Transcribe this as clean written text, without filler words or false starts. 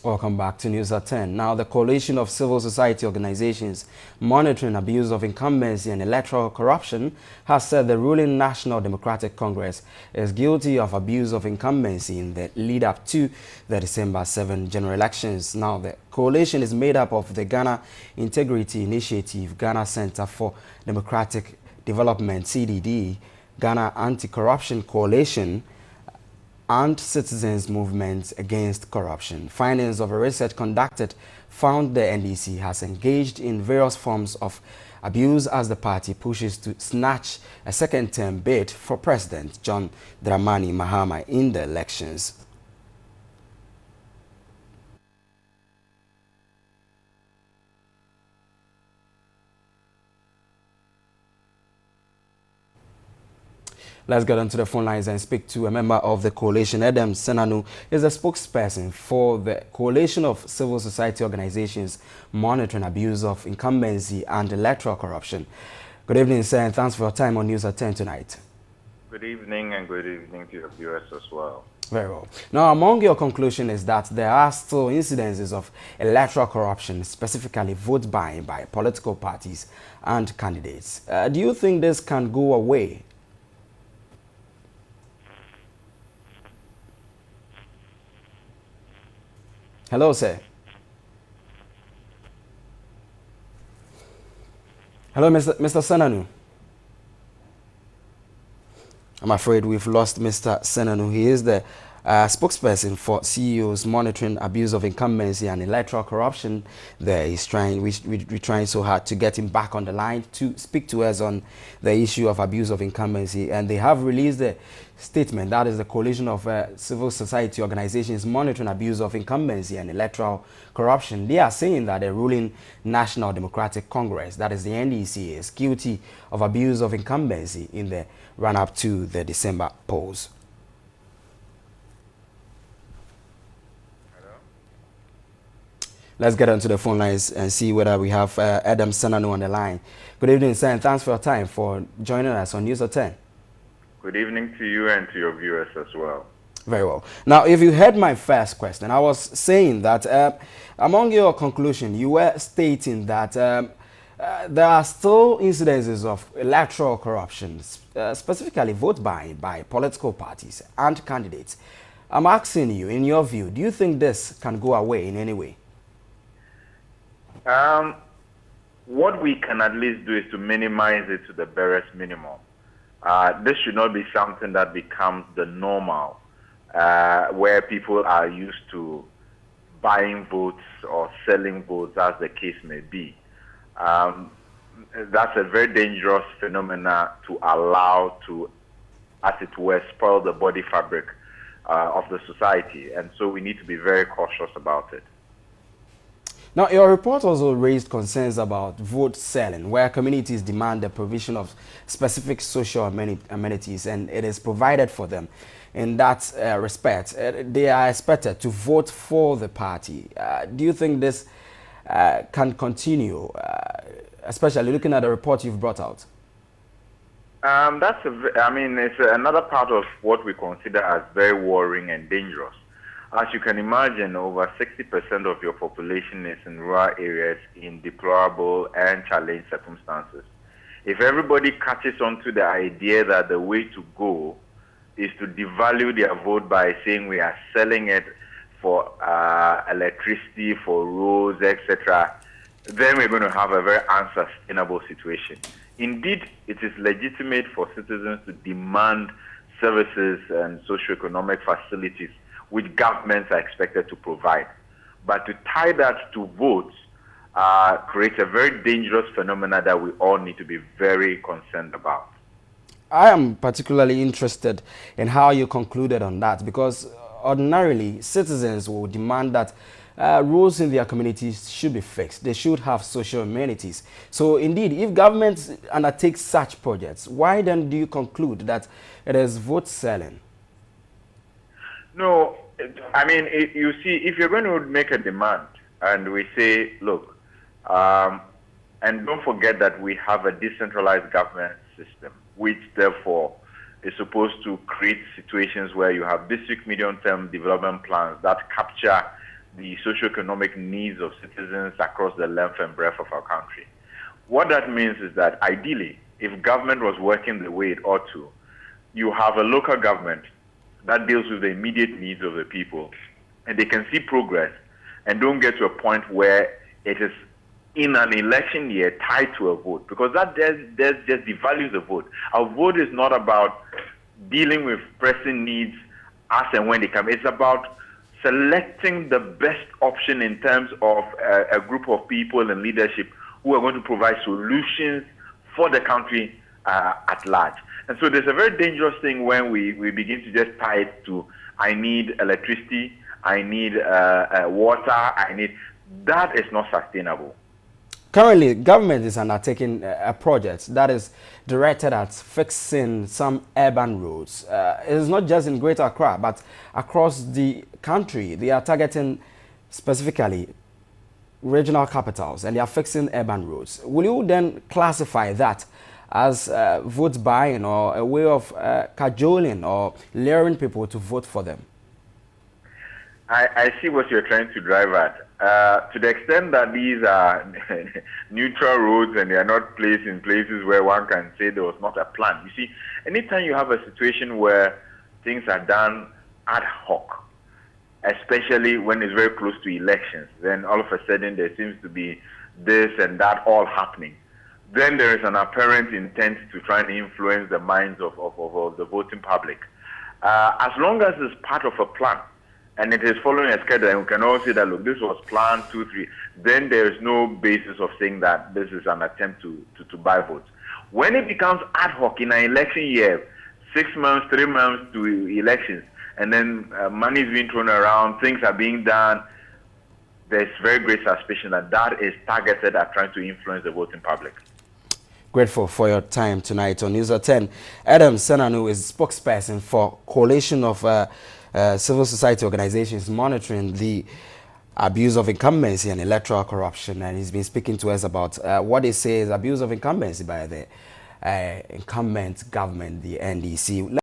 Welcome back to News at 10. Now, the coalition of civil society organizations monitoring abuse of incumbency and electoral corruption has said the ruling National Democratic Congress is guilty of abuse of incumbency in the lead-up to the December 7 general elections. Now, the coalition is made up of the Ghana Integrity Initiative, Ghana Center for Democratic Development, CDD, Ghana Anti-Corruption Coalition, and Citizens Movement Against Corruption. Findings of a research conducted found the NDC has engaged in various forms of abuse as the party pushes to snatch a second-term bid for President John Dramani Mahama in the elections. Let's get onto the phone lines and speak to a member of the coalition. Adam Senanu is a spokesperson for the coalition of civil society organizations monitoring abuse of incumbency and electoral corruption. Good evening, sir, and thanks for your time on News at 10 tonight. Good evening, and good evening to your viewers as well. Very well. Now, among your conclusion is that there are still incidences of electoral corruption, specifically vote buying by political parties and candidates. Do you think this can go away? Hello, sir. Hello, Mr. Senanu. I'm afraid we've lost Mr. Senanu. He is the spokesperson for CEOs monitoring abuse of incumbency and electoral corruption. There he's trying, we're trying so hard to get him back on the line to speak to us on the issue of abuse of incumbency. And they have released a statement, that is the coalition of civil society organizations monitoring abuse of incumbency and electoral corruption. They are saying that the ruling National Democratic Congress, that is the NDC, is guilty of abuse of incumbency in the run-up to the December polls. Let's get onto the phone lines and see whether we have Adam Senanu on the line. Good evening, sir, and thanks for your time for joining us on News at 10. Good evening to you and to your viewers as well. Very well. Now, if you heard my first question, I was saying that among your conclusion, you were stating that there are still incidences of electoral corruption, specifically vote buying by political parties and candidates. I'm asking you, in your view, do you think this can go away in any way? What we can at least do is to minimize it to the barest minimum. This should not be something that becomes the normal, where people are used to buying votes or selling votes, as the case may be. That's a very dangerous phenomenon to allow to, as it were, spoil the body fabric of the society. And so we need to be very cautious about it. Now, your report also raised concerns about vote selling, where communities demand the provision of specific social amenities, and it is provided for them. In that respect, they are expected to vote for the party. Do you think this can continue, especially looking at the report you've brought out? It's another part of what we consider as very worrying and dangerous. As you can imagine, over 60% of your population is in rural areas in deplorable and challenged circumstances. If everybody catches on to the idea that the way to go is to devalue their vote by saying we are selling it for electricity, for roads, etc., then we're going to have a very unsustainable situation. Indeed, it is legitimate for citizens to demand services and socioeconomic facilities which governments are expected to provide. But to tie that to votes creates a very dangerous phenomenon that we all need to be very concerned about. I am particularly interested in how you concluded on that, because ordinarily citizens will demand that rules in their communities should be fixed. They should have social amenities. So indeed, if governments undertake such projects, why then do you conclude that it is vote selling? No, you see, if you're going to make a demand and we say, look, and don't forget that we have a decentralized government system, which therefore is supposed to create situations where you have district medium-term development plans that capture the socioeconomic needs of citizens across the length and breadth of our country. What that means is that ideally, if government was working the way it ought to, you have a local government that deals with the immediate needs of the people, and they can see progress and don't get to a point where it is in an election year tied to a vote, because that just devalues the vote. Our vote is not about dealing with pressing needs as and when they come. It's about selecting the best option in terms of a group of people in leadership who are going to provide solutions for the country at large. And so there's a very dangerous thing when we begin to just tie it to, I need electricity, I need water, that is not sustainable. Currently, government is undertaking a project that is directed at fixing some urban roads. It is not just in Greater Accra, but across the country. They are targeting specifically regional capitals, and they are fixing urban roads. Will you then classify that as vote buying or a way of cajoling or luring people to vote for them? I see what you're trying to drive at. To the extent that these are neutral roads and they are not placed in places where one can say there was not a plan. You see, anytime you have a situation where things are done ad hoc, especially when it's very close to elections, then all of a sudden there seems to be this and that all happening. Then there is an apparent intent to try and influence the minds of the voting public. As long as it's part of a plan, and it is following a schedule, and we can all see that, look, this was planned 2, 3, then there is no basis of saying that this is an attempt to buy votes. When it becomes ad hoc in an election year, 6 months, 3 months to elections, and then money is being thrown around, things are being done, there's very great suspicion that that is targeted at trying to influence the voting public. Grateful for your time tonight on News at 10. Adam Senanu is spokesperson for coalition of civil society organizations monitoring the abuse of incumbency and electoral corruption, and he's been speaking to us about what they say is abuse of incumbency by the incumbent government, the NDC.